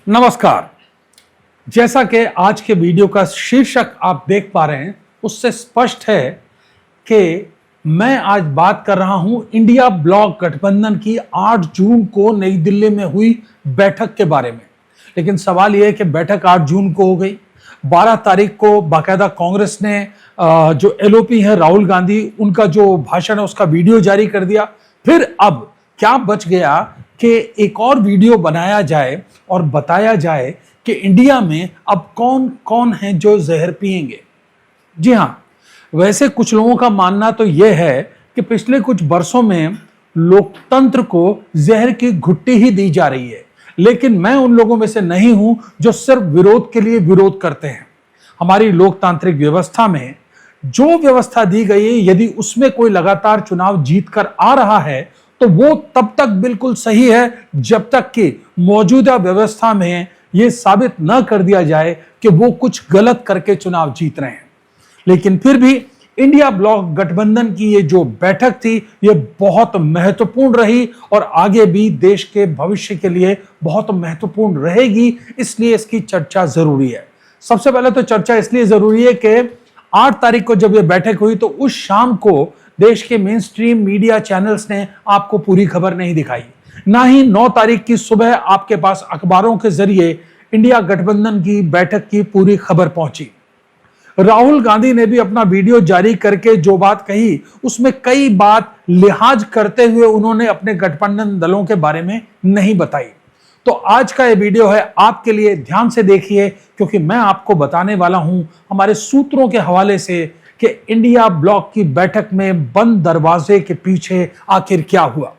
नमस्कार। जैसा कि आज के वीडियो का शीर्षक आप देख पा रहे हैं, उससे स्पष्ट है कि मैं आज बात कर रहा हूं इंडिया ब्लॉक गठबंधन की 8 जून को नई दिल्ली में हुई बैठक के बारे में। लेकिन सवाल यह है कि बैठक 8 जून को हो गई, 12 तारीख को बाकायदा कांग्रेस ने जो एलओपी है राहुल गांधी, उनका जो भाषण है उसका वीडियो जारी कर दिया। फिर अब क्या बच गया कि एक और वीडियो बनाया जाए और बताया जाए कि इंडिया में अब कौन कौन है जो जहर पिएंगे। जी हां, वैसे कुछ लोगों का मानना तो यह है कि पिछले कुछ वर्षों में लोकतंत्र को जहर की घुट्टी ही दी जा रही है, लेकिन मैं उन लोगों में से नहीं हूं जो सिर्फ विरोध के लिए विरोध करते हैं। हमारी लोकतांत्रिक व्यवस्था में जो व्यवस्था दी गई है, यदि उसमें कोई लगातार चुनाव जीत कर आ रहा है तो वो तब तक बिल्कुल सही है जब तक कि मौजूदा व्यवस्था में यह साबित न कर दिया जाए कि वो कुछ गलत करके चुनाव जीत रहे हैं। लेकिन फिर भी इंडिया ब्लॉक गठबंधन की ये जो बैठक थी, ये बहुत महत्वपूर्ण रही और आगे भी देश के भविष्य के लिए बहुत महत्वपूर्ण रहेगी, इसलिए इसकी चर्चा जरूरी है। सबसे पहले तो चर्चा इसलिए जरूरी है कि 8 तारीख को जब यह बैठक हुई तो उस शाम को देश के मेन स्ट्रीम मीडिया चैनल्स ने आपको पूरी खबर नहीं दिखाई, ना ही 9 तारीख की सुबह आपके पास अखबारों के जरिए इंडिया गठबंधन की बैठक की पूरी खबर पहुंची। राहुल गांधी ने भी अपना वीडियो जारी करके जो बात कही, उसमें कई बात लिहाज करते हुए उन्होंने अपने गठबंधन दलों के बारे में नहीं बताई। तो आज का ये वीडियो है आपके लिए, ध्यान से देखिए, क्योंकि मैं आपको बताने वाला हूं हमारे सूत्रों के हवाले से कि इंडिया ब्लॉक की बैठक में बंद दरवाजे के पीछे आखिर क्या हुआ।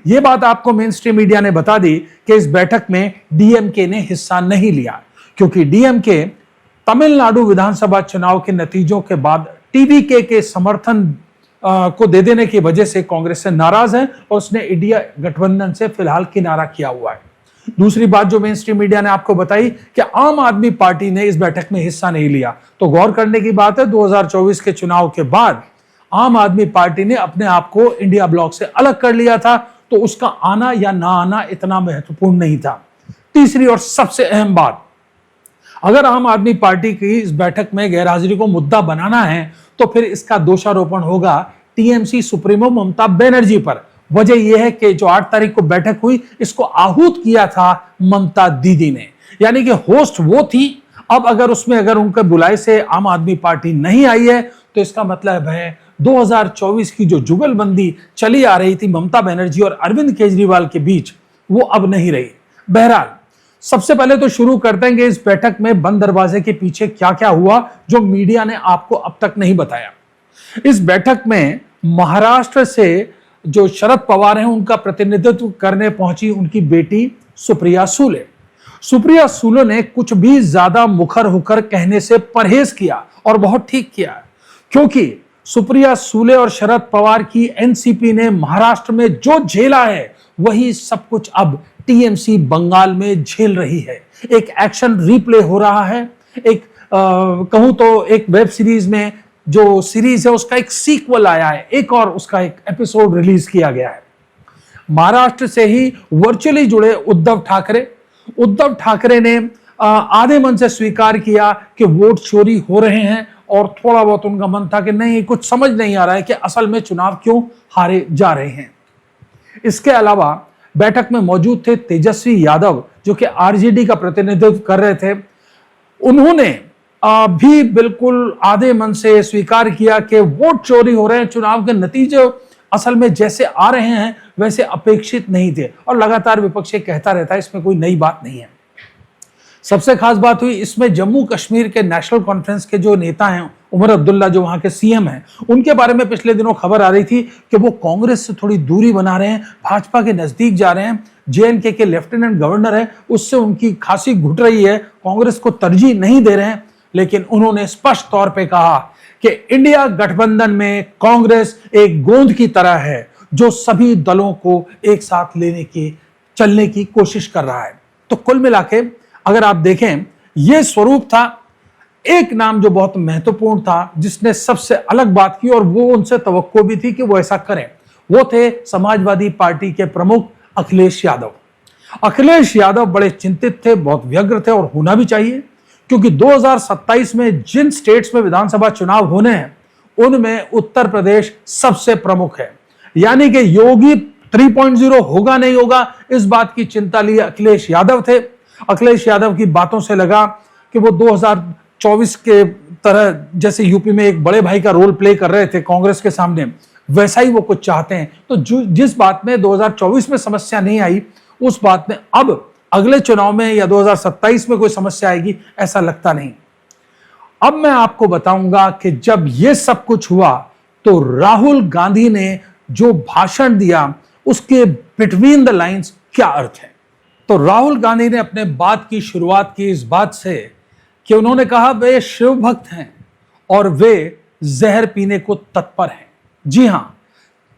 यह बात आपको मेन स्ट्रीम मीडिया ने बता दी कि इस बैठक में डीएमके ने हिस्सा नहीं लिया, क्योंकि डीएमके तमिलनाडु विधानसभा चुनाव के नतीजों के बाद टीवीके के समर्थन को दे देने की वजह से कांग्रेस से नाराज है और उसने इंडिया गठबंधन से फिलहाल किनारा किया हुआ है। दूसरी बात जो मेन स्ट्रीम मीडिया ने आपको बताई कि आम आदमी पार्टी ने इस बैठक में हिस्सा नहीं लिया, तो गौर करने की बात है 2024 के चुनाव के बाद आम आदमी पार्टी ने अपने आप को इंडिया ब्लॉक से अलग कर लिया था, तो उसका आना या ना आना इतना महत्वपूर्ण नहीं था। तीसरी और सबसे अहम बात, अगर आम आदमी पार्टी की इस बैठक में गैरहाजिरी को मुद्दा बनाना है तो फिर इसका दोषारोपण होगा टीएमसी सुप्रीमो ममता बनर्जी पर। वजह यह है कि जो 8 तारीख को बैठक हुई, इसको आहूत किया था ममता दीदी ने, यानी कि होस्ट वो थी। अब अगर उनके बुलाए से आम आदमी पार्टी नहीं आई है तो इसका मतलब है 2024 की जो जुगलबंदी चली आ रही थी ममता बनर्जी और अरविंद केजरीवाल के बीच, वो अब नहीं रही। बहरहाल, सबसे पहले तो शुरू करते हैं कि इस बैठक में बंद दरवाजे के पीछे क्या क्या हुआ जो मीडिया ने आपको अब तक नहीं बताया। इस बैठक में महाराष्ट्र से जो शरद पवार हैं, उनका प्रतिनिधित्व करने पहुंची उनकी बेटी सुप्रिया सुले। सुप्रिया सुले ने कुछ भी ज्यादा मुखर होकर कहने से परहेज किया और बहुत ठीक किया, क्योंकि सुप्रिया सुले और शरद पवार की एनसीपी ने महाराष्ट्र में जो झेला है वही सब कुछ अब टीएमसी बंगाल में झेल रही है। एक एक्शन रिप्ले हो रहा है, एक कहूं तो एक वेब सीरीज में जो सीरीज है उसका एक सीक्वल आया है, एक और उसका एक एपिसोड रिलीज किया गया है। महाराष्ट्र से ही वर्चुअली जुड़े उद्धव ठाकरे ने आधे मन से स्वीकार किया कि वोट चोरी हो रहे हैं और थोड़ा बहुत उनका मन था कि नहीं, कुछ समझ नहीं आ रहा है कि असल में चुनाव क्यों हारे जा रहे हैं। इसके अलावा बैठक में मौजूद थे तेजस्वी यादव, जो कि आरजेडी का प्रतिनिधित्व कर रहे थे। उन्होंने भी बिल्कुल आधे मन से स्वीकार किया कि वोट चोरी हो रहे हैं, चुनाव के नतीजे असल में जैसे आ रहे हैं वैसे अपेक्षित नहीं थे, और लगातार विपक्ष कहता रहता है, इसमें कोई नई बात नहीं है। सबसे खास बात हुई इसमें जम्मू कश्मीर के नेशनल कॉन्फ्रेंस के जो नेता हैं उमर अब्दुल्ला, जो वहां के सीएम हैं, उनके बारे में पिछले दिनों खबर आ रही थी कि वो कांग्रेस से थोड़ी दूरी बना रहे हैं, भाजपा के नजदीक जा रहे हैं। जेएनके के लेफ्टिनेंट गवर्नर है, उससे उनकी खासी घुट रही है, कांग्रेस को तरजीह नहीं दे रहे हैं। लेकिन उन्होंने स्पष्ट तौर पे कहा कि इंडिया गठबंधन में कांग्रेस एक गोंद की तरह है जो सभी दलों को एक साथ चलने की कोशिश कर रहा है। तो कुल मिलाके अगर आप देखें, यह स्वरूप था। एक नाम जो बहुत महत्वपूर्ण था, जिसने सबसे अलग बात की और वो उनसे तवक्को भी थी कि वो ऐसा करें, वो थे समाजवादी पार्टी के प्रमुख अखिलेश यादव। अखिलेश यादव बड़े चिंतित थे, बहुत व्यग्र थे, और होना भी चाहिए, क्योंकि 2027 में जिन स्टेट्स में विधानसभा चुनाव होने हैं उनमें उत्तर प्रदेश सबसे प्रमुख है। यानी कि योगी 3.0 होगा नहीं होगा, इस बात की चिंता लिए अखिलेश यादव थे। अखिलेश यादव की बातों से लगा कि वो 2024 के तरह जैसे यूपी में एक बड़े भाई का रोल प्ले कर रहे थे कांग्रेस के सामने, वैसा ही वो कुछ चाहते हैं। तो जिस बात में 2024 में समस्या नहीं आई, उस बात में अब अगले चुनाव में या 2027 में कोई समस्या आएगी, ऐसा लगता नहीं। अब मैं आपको बताऊंगा कि जब ये सब कुछ हुआ तो राहुल गांधी ने जो भाषण दिया उसके बिटवीन द लाइंस क्या अर्थ है। तो राहुल गांधी ने अपने बात की शुरुआत की इस बात से कि उन्होंने कहा वे शिव भक्त हैं और वे जहर पीने को तत्पर हैं। जी हां,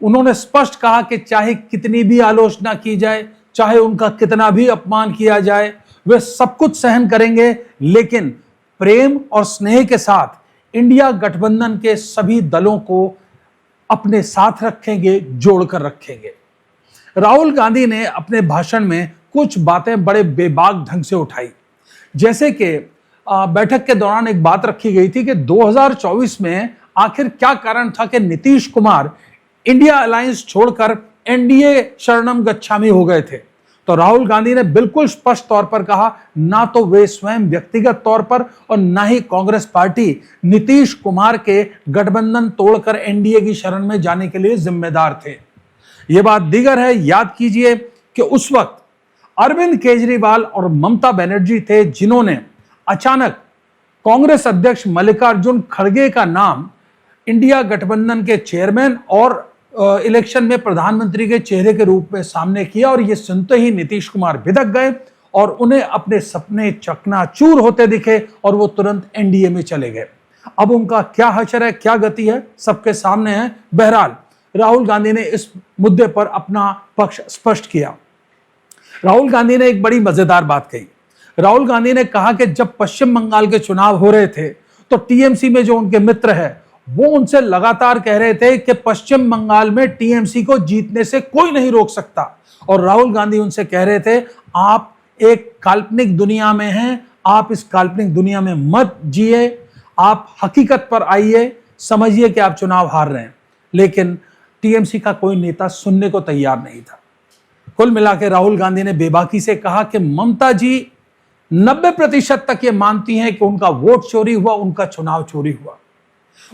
उन्होंने स्पष्ट कहा कि चाहे कितनी भी आलोचना की जाए, चाहे उनका कितना भी अपमान किया जाए, वे सब कुछ सहन करेंगे, लेकिन प्रेम और स्नेह के साथ इंडिया गठबंधन के सभी दलों को अपने साथ रखेंगे, जोड़कर रखेंगे। राहुल गांधी ने अपने भाषण में कुछ बातें बड़े बेबाक ढंग से उठाई। जैसे कि बैठक के दौरान एक बात रखी गई थी कि 2024 में आखिर क्या कारण था कि नीतीश कुमार इंडिया अलायंस छोड़कर एनडीए शरणम गच्छामी हो गए थे। तो राहुल गांधी ने बिल्कुल स्पष्ट तौर पर कहा, ना तो वे स्वयं व्यक्तिगत तौर पर और ना ही कांग्रेस पार्टी नीतीश कुमार के गठबंधन तोड़कर एनडीए की शरण में जाने के लिए जिम्मेदार थे। यह बात दीगर है, याद कीजिए कि उस वक्त अरविंद केजरीवाल और ममता बनर्जी थे जिन्होंने अचानक कांग्रेस अध्यक्ष मल्लिकार्जुन खड़गे का नाम इंडिया गठबंधन के चेयरमैन और इलेक्शन में प्रधानमंत्री के चेहरे के रूप में सामने किया, और यह सुनते ही नीतीश कुमार भिदक गए और उन्हें अपने सपने चकनाचूर होते दिखे और वो तुरंत एनडीए में चले गए। अब उनका क्या हशर है, क्या गति है, सबके सामने है। बहरहाल राहुल गांधी ने इस मुद्दे पर अपना पक्ष स्पष्ट किया। राहुल गांधी ने एक बड़ी मजेदार बात कही। राहुल गांधी ने कहा कि जब पश्चिम बंगाल के चुनाव हो रहे थे तो टीएमसी में जो उनके मित्र है वो उनसे लगातार कह रहे थे कि पश्चिम बंगाल में टीएमसी को जीतने से कोई नहीं रोक सकता, और राहुल गांधी उनसे कह रहे थे आप एक काल्पनिक दुनिया में हैं, आप इस काल्पनिक दुनिया में मत जिए, आप हकीकत पर आइए, समझिए कि आप चुनाव हार रहे हैं। लेकिन टीएमसी का कोई नेता सुनने को तैयार नहीं था। कुल मिलाकर राहुल गांधी ने बेबाकी से कहा कि ममता जी 90% तक ये मानती हैं कि उनका वोट चोरी हुआ, उनका चुनाव चोरी हुआ।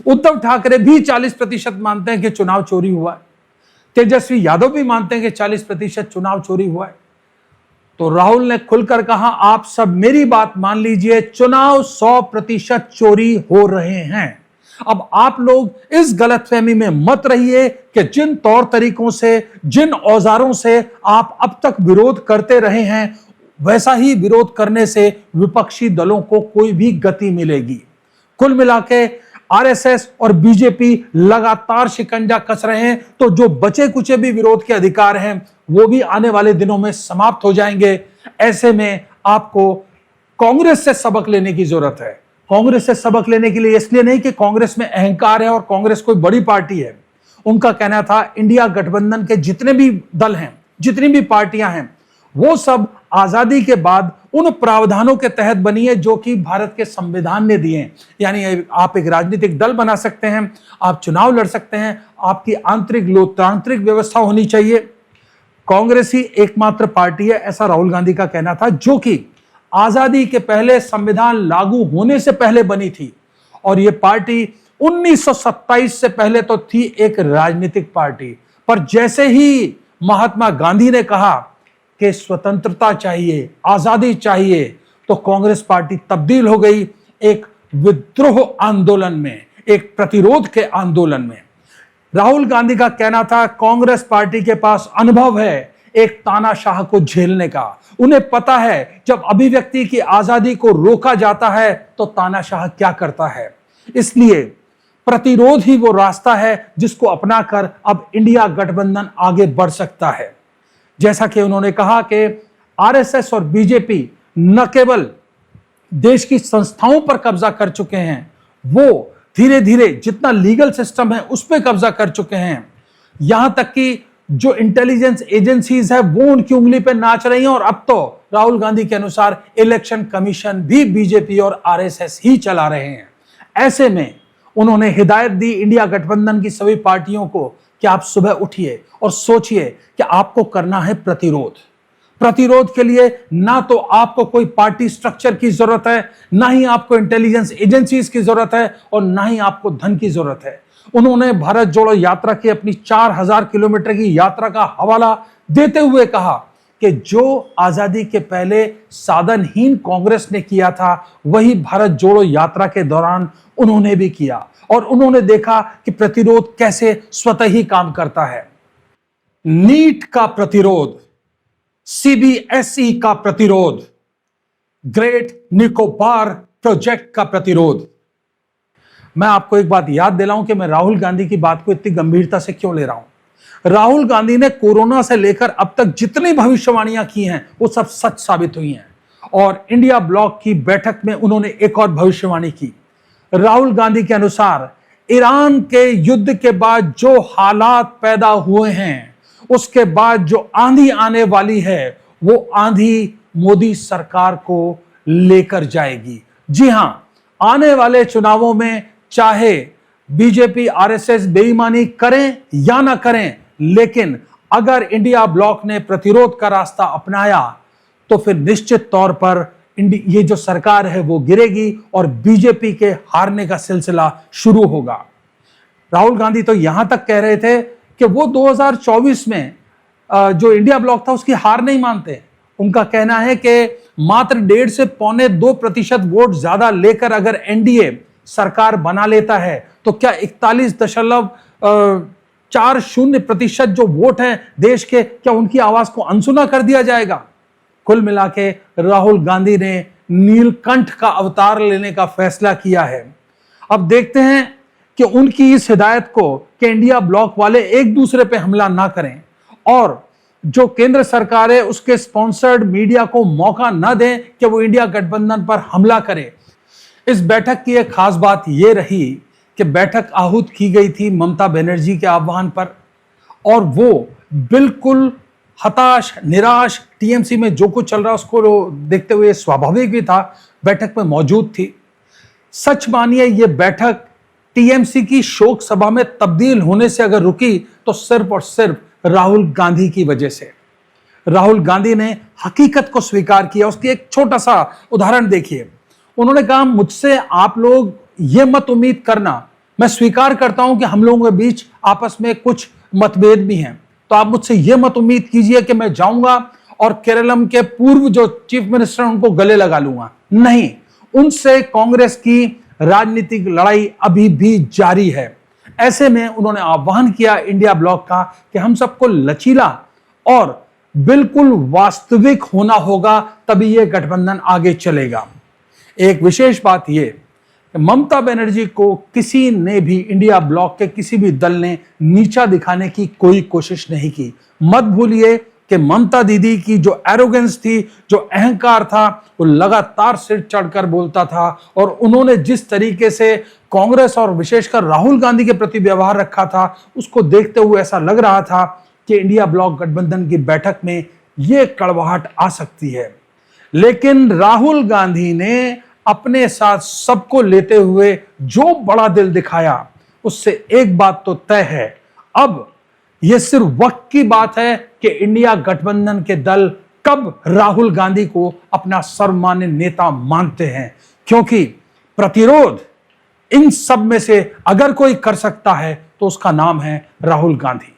उद्धव ठाकरे भी 40% मानते हैं कि चुनाव चोरी हुआ है। तेजस्वी यादव भी मानते हैं कि 40% चुनाव चोरी हुआ है। तो राहुल ने खुलकर कहा, आप सब मेरी बात मान लीजिए, चुनाव 100% चोरी हो रहे हैं। अब आप लोग इस गलतफहमी में मत रहिए कि जिन तौर तरीकों से, जिन औजारों से आप अब तक विरोध करते रहे हैं, वैसा ही विरोध करने से विपक्षी दलों को कोई भी गति मिलेगी। कुल मिलाके आरएसएस और बीजेपी लगातार शिकंजा कस रहे हैं, तो जो बचे कुचे भी विरोध के अधिकार हैं वो भी आने वाले दिनों में समाप्त हो जाएंगे। ऐसे में आपको कांग्रेस से सबक लेने की जरूरत है। कांग्रेस से सबक लेने के लिए इसलिए नहीं कि कांग्रेस में अहंकार है और कांग्रेस कोई बड़ी पार्टी है। उनका कहना था इंडिया गठबंधन के जितने भी दल हैं, जितनी भी पार्टियां हैं, वो सब आजादी के बाद उन प्रावधानों के तहत बनी है जो कि भारत के संविधान ने दिए हैं। यानी आप एक राजनीतिक दल बना सकते हैं, आप चुनाव लड़ सकते हैं, आपकी आंतरिक लोकतांत्रिक व्यवस्था होनी चाहिए। कांग्रेस ही एकमात्र पार्टी है, ऐसा राहुल गांधी का कहना था, जो कि आजादी के पहले, संविधान लागू होने से पहले बनी थी। और यह पार्टी 1927 से पहले तो थी एक राजनीतिक पार्टी, पर जैसे ही महात्मा गांधी ने कहा कि स्वतंत्रता चाहिए, आजादी चाहिए, तो कांग्रेस पार्टी तब्दील हो गई एक विद्रोह आंदोलन में, एक प्रतिरोध के आंदोलन में। राहुल गांधी का कहना था कांग्रेस पार्टी के पास अनुभव है एक तानाशाह को झेलने का। उन्हें पता है जब अभिव्यक्ति की आजादी को रोका जाता है तो तानाशाह क्या करता है। इसलिए प्रतिरोध ही वो रास्ता है जिसको अपनाकर अब इंडिया गठबंधन आगे बढ़ सकता है। जैसा कि उन्होंने कहा कि आरएसएस और बीजेपी न केवल देश की संस्थाओं पर कब्जा कर चुके हैं, वो धीरे धीरे जितना लीगल सिस्टम है उस पर कब्जा कर चुके हैं। यहां तक कि जो इंटेलिजेंस एजेंसीज है वो उनकी उंगली पे नाच रही हैं, और अब तो राहुल गांधी के अनुसार इलेक्शन कमीशन भी बीजेपी और आरएसएस ही चला रहे हैं। ऐसे में उन्होंने हिदायत दी इंडिया गठबंधन की सभी पार्टियों को कि आप सुबह उठिए और सोचिए कि आपको करना है प्रतिरोध। प्रतिरोध के लिए ना तो आपको कोई पार्टी स्ट्रक्चर की जरूरत है, ना ही आपको इंटेलिजेंस एजेंसीज की जरूरत है, और ना ही आपको धन की जरूरत है। उन्होंने भारत जोड़ो यात्रा की अपनी 4000 किलोमीटर की यात्रा का हवाला देते हुए कहा कि जो आजादी के पहले साधनहीन कांग्रेस ने किया था वही भारत जोड़ो यात्रा के दौरान उन्होंने भी किया, और उन्होंने देखा कि प्रतिरोध कैसे स्वतः ही काम करता है। नीट का प्रतिरोध, सीबीएसई का प्रतिरोध, ग्रेट निकोबार प्रोजेक्ट का प्रतिरोध। मैं आपको एक बात याद दिलाऊं कि मैं राहुल गांधी की बात को इतनी गंभीरता से क्यों ले रहा हूं। राहुल गांधी ने कोरोना से लेकर अब तक जितनी भविष्यवाणियां की हैं वो सब सच साबित हुई हैं, और इंडिया ब्लॉक की बैठक में उन्होंने एक और भविष्यवाणी की। राहुल गांधी के अनुसार ईरान के युद्ध के बाद जो हालात पैदा हुए हैं, उसके बाद जो आंधी आने वाली है वो आंधी मोदी सरकार को लेकर जाएगी। जी हां, आने वाले चुनावों में चाहे बीजेपी आरएसएस बेईमानी करें या ना करें, लेकिन अगर इंडिया ब्लॉक ने प्रतिरोध का रास्ता अपनाया तो फिर निश्चित तौर पर ये जो सरकार है वो गिरेगी और बीजेपी के हारने का सिलसिला शुरू होगा। राहुल गांधी तो यहां तक कह रहे थे कि वो 2024 में जो इंडिया ब्लॉक था उसकी हार नहीं मानते। उनका कहना है कि मात्र 1.5 से 1.25% वोट ज्यादा लेकर अगर एनडीए सरकार बना लेता है तो क्या 41.40% जो वोट हैं देश के, क्या उनकी आवाज को अनसुना कर दिया जाएगा? कुल मिला के राहुल गांधी ने नीलकंठ का अवतार लेने का फैसला किया है। अब देखते हैं कि उनकी इस हिदायत को कि इंडिया ब्लॉक वाले एक दूसरे पे हमला ना करें और जो केंद्र सरकार है उसके स्पॉन्सर्ड मीडिया को मौका ना दें कि वो इंडिया गठबंधन पर हमला करे। इस बैठक की एक खास बात यह रही कि बैठक आहूत की गई थी ममता बनर्जी के आह्वान पर, और वो बिल्कुल हताश निराश, टीएमसी में जो कुछ चल रहा उसको देखते हुए स्वाभाविक भी था, बैठक में मौजूद थी। सच मानिए ये बैठक टीएमसी की शोक सभा में तब्दील होने से अगर रुकी तो सिर्फ और सिर्फ राहुल गांधी की वजह से। राहुल गांधी ने हकीकत को स्वीकार किया। उसकी एक छोटा सा उदाहरण देखिए। उन्होंने कहा, मुझसे आप लोग ये मत उम्मीद करना, मैं स्वीकार करता हूं कि हम लोगों के बीच आपस में कुछ मतभेद भी हैं, तो आप मुझसे ये मत उम्मीद कीजिए कि मैं जाऊंगा और केरलम के पूर्व जो चीफ मिनिस्टर उनको गले लगा लूंगा। नहीं, उनसे कांग्रेस की राजनीतिक लड़ाई अभी भी जारी है। ऐसे में उन्होंने आह्वान किया इंडिया ब्लॉक का कि हम सबको लचीला और बिल्कुल वास्तविक होना होगा, तभी यह गठबंधन आगे चलेगा। एक विशेष बात यह, ममता बनर्जी को किसी ने भी, इंडिया ब्लॉक के किसी भी दल ने नीचा दिखाने की कोई कोशिश नहीं की। मत भूलिए कि ममता दीदी की जो एरोगेंस थी, जो अहंकार था, वो लगातार सिर चढ़कर बोलता था, और उन्होंने जिस तरीके से कांग्रेस और विशेषकर राहुल गांधी के प्रति व्यवहार रखा था, उसको देखते हुए ऐसा लग रहा था कि इंडिया ब्लॉक गठबंधन की बैठक में यह कड़वाहट आ सकती है। लेकिन राहुल गांधी ने अपने साथ सबको लेते हुए जो बड़ा दिल दिखाया, उससे एक बात तो तय है, अब यह सिर्फ वक्त की बात है कि इंडिया गठबंधन के दल कब राहुल गांधी को अपना सर्वमान्य नेता मानते हैं, क्योंकि प्रतिरोध इन सब में से अगर कोई कर सकता है तो उसका नाम है राहुल गांधी।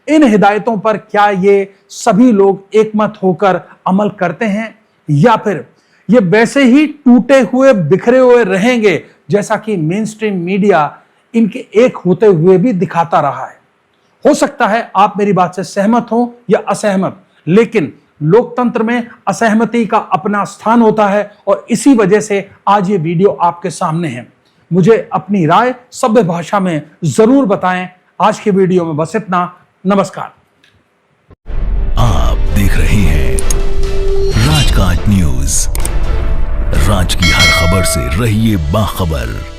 इन हिदायतों पर क्या ये सभी लोग एकमत होकर अमल करते हैं, या फिर ये वैसे ही टूटे हुए बिखरे हुए रहेंगे जैसा कि मेन स्ट्रीम मीडिया इनके एक होते हुए भी दिखाता रहा है? हो सकता है आप मेरी बात से सहमत हो या असहमत, लेकिन लोकतंत्र में असहमति का अपना स्थान होता है, और इसी वजह से आज ये वीडियो आपके सामने है। मुझे अपनी राय सभ्य भाषा में जरूर बताएं। आज की वीडियो में बस इतना। नमस्कार। आप देख रहे हैं राजकाज न्यूज। राज की हर खबर से रहिए बाखबर।